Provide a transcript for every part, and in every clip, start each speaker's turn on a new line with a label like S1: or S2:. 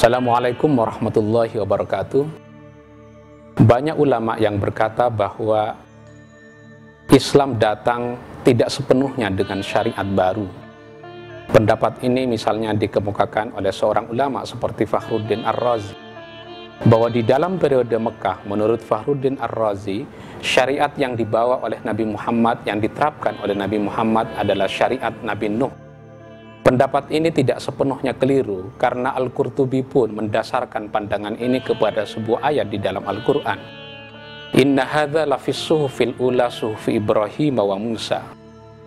S1: Assalamualaikum warahmatullahi wabarakatuh. Banyak ulama yang berkata bahwa Islam datang tidak sepenuhnya dengan syariat baru. Pendapat ini misalnya dikemukakan oleh seorang ulama seperti Fakhruddin Ar-Razi, bahwa di dalam periode Mekah, menurut Fakhruddin Ar-Razi, syariat yang dibawa oleh Nabi Muhammad, yang diterapkan oleh Nabi Muhammad adalah syariat Nabi Nuh. Pendapat ini tidak sepenuhnya keliru, karena Al-Qurtubi pun mendasarkan pandangan ini kepada sebuah ayat di dalam Al-Quran. Inna hadza lafis suhufil ula suhufi Ibrahim wa Musa.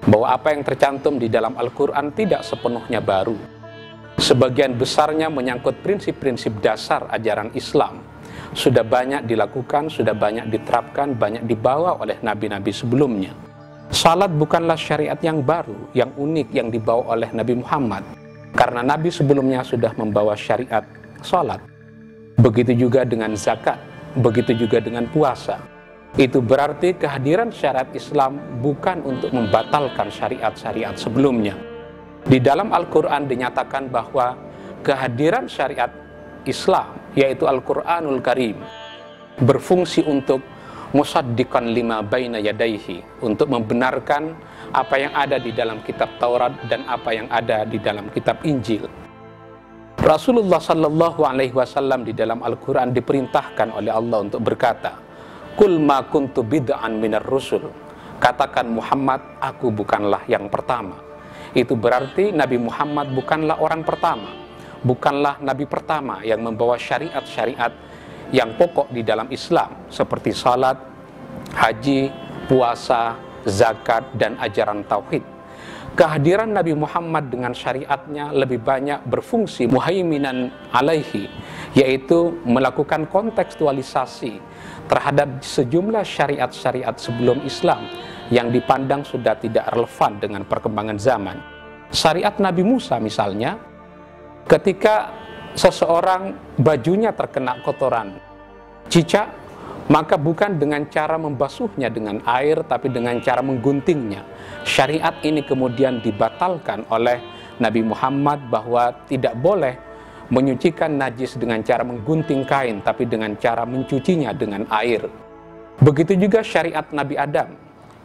S1: Bahwa apa yang tercantum di dalam Al-Quran tidak sepenuhnya baru. Sebagian besarnya menyangkut prinsip-prinsip dasar ajaran Islam. Sudah banyak dilakukan, sudah banyak diterapkan, banyak dibawa oleh nabi-nabi sebelumnya. Salat bukanlah syariat yang baru, yang unik yang dibawa oleh Nabi Muhammad, karena Nabi sebelumnya sudah membawa syariat salat. Begitu juga dengan zakat, begitu juga dengan puasa. Itu berarti kehadiran syariat Islam bukan untuk membatalkan syariat-syariat sebelumnya. Di dalam Al-Quran dinyatakan bahwa kehadiran syariat Islam, yaitu Al-Quranul Karim, berfungsi untuk musaddiqan lima baina yadaihi, untuk membenarkan apa yang ada di dalam kitab Taurat dan apa yang ada di dalam kitab Injil. Rasulullah sallallahu alaihi wasallam di dalam Al-Quran diperintahkan oleh Allah untuk berkata, "Qul ma kuntu bid'an minar rusul." Katakan Muhammad, aku bukanlah yang pertama. Itu berarti Nabi Muhammad bukanlah orang pertama, bukanlah nabi pertama yang membawa syariat-syariat yang pokok di dalam Islam, seperti salat, haji, puasa, zakat, dan ajaran tauhid. Kehadiran Nabi Muhammad dengan syariatnya lebih banyak berfungsi muhaiminan alaihi, yaitu melakukan kontekstualisasi terhadap sejumlah syariat-syariat sebelum Islam yang dipandang sudah tidak relevan dengan perkembangan zaman. Syariat Nabi Musa misalnya, ketika seseorang bajunya terkena kotoran cicak, maka bukan dengan cara membasuhnya dengan air, tapi dengan cara mengguntingnya. Syariat ini kemudian dibatalkan oleh Nabi Muhammad bahwa tidak boleh menyucikan najis dengan cara menggunting kain, tapi dengan cara mencucinya dengan air. Begitu juga syariat Nabi Adam,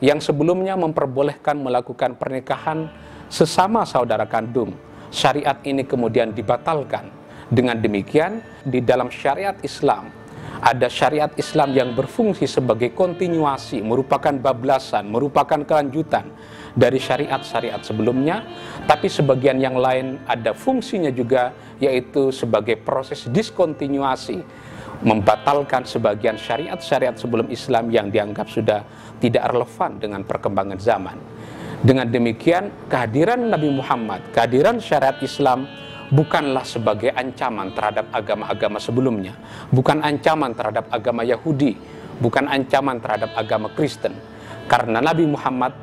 S1: yang sebelumnya memperbolehkan melakukan pernikahan sesama saudara kandung. Syariat ini kemudian dibatalkan. Dengan demikian, di dalam syariat Islam, ada syariat Islam yang berfungsi sebagai kontinuasi, merupakan bablasan, merupakan kelanjutan dari syariat-syariat sebelumnya, tapi sebagian yang lain ada fungsinya juga, yaitu sebagai proses diskontinuasi, membatalkan sebagian syariat-syariat sebelum Islam yang dianggap sudah tidak relevan dengan perkembangan zaman. Dengan demikian, kehadiran Nabi Muhammad, kehadiran syariat Islam bukanlah sebagai ancaman terhadap agama-agama sebelumnya, bukan ancaman terhadap agama Yahudi, bukan ancaman terhadap agama Kristen, karena Nabi Muhammad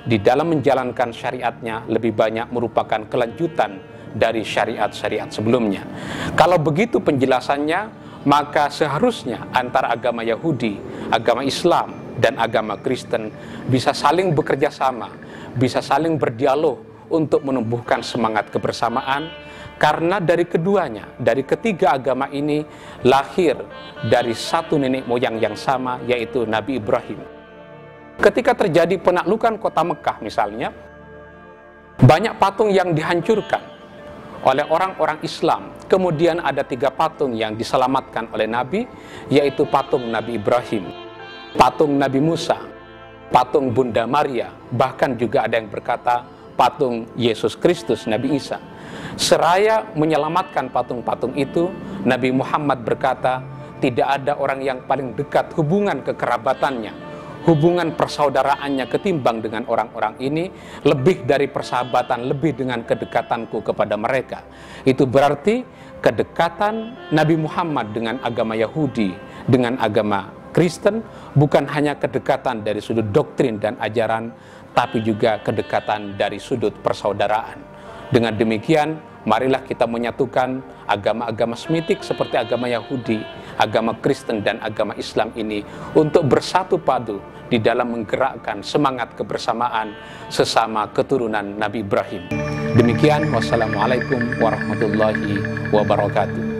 S1: di dalam menjalankan syariatnya lebih banyak merupakan kelanjutan dari syariat-syariat sebelumnya. Kalau begitu penjelasannya, maka seharusnya antara agama Yahudi, agama Islam, dan agama Kristen bisa saling bekerja sama, bisa saling berdialog untuk menumbuhkan semangat kebersamaan, karena dari keduanya, dari ketiga agama ini lahir dari satu nenek moyang yang sama, yaitu Nabi Ibrahim. Ketika terjadi penaklukan kota Mekah misalnya, banyak patung yang dihancurkan oleh orang-orang Islam. Kemudian ada 3 patung yang diselamatkan oleh Nabi, yaitu patung Nabi Ibrahim, patung Nabi Musa, patung Bunda Maria, bahkan juga ada yang berkata patung Yesus Kristus, Nabi Isa. Seraya menyelamatkan patung-patung itu, Nabi Muhammad berkata, tidak ada orang yang paling dekat hubungan kekerabatannya, hubungan persaudaraannya ketimbang dengan orang-orang ini, lebih dari persahabatan, lebih dengan kedekatanku kepada mereka. Itu berarti kedekatan Nabi Muhammad dengan agama Yahudi, dengan agama Kristen, bukan hanya kedekatan dari sudut doktrin dan ajaran, tapi juga kedekatan dari sudut persaudaraan. Dengan demikian, marilah kita menyatukan agama-agama semitik seperti agama Yahudi, agama Kristen, dan agama Islam ini untuk bersatu padu di dalam menggerakkan semangat kebersamaan sesama keturunan Nabi Ibrahim. Demikian, wassalamualaikum warahmatullahi wabarakatuh.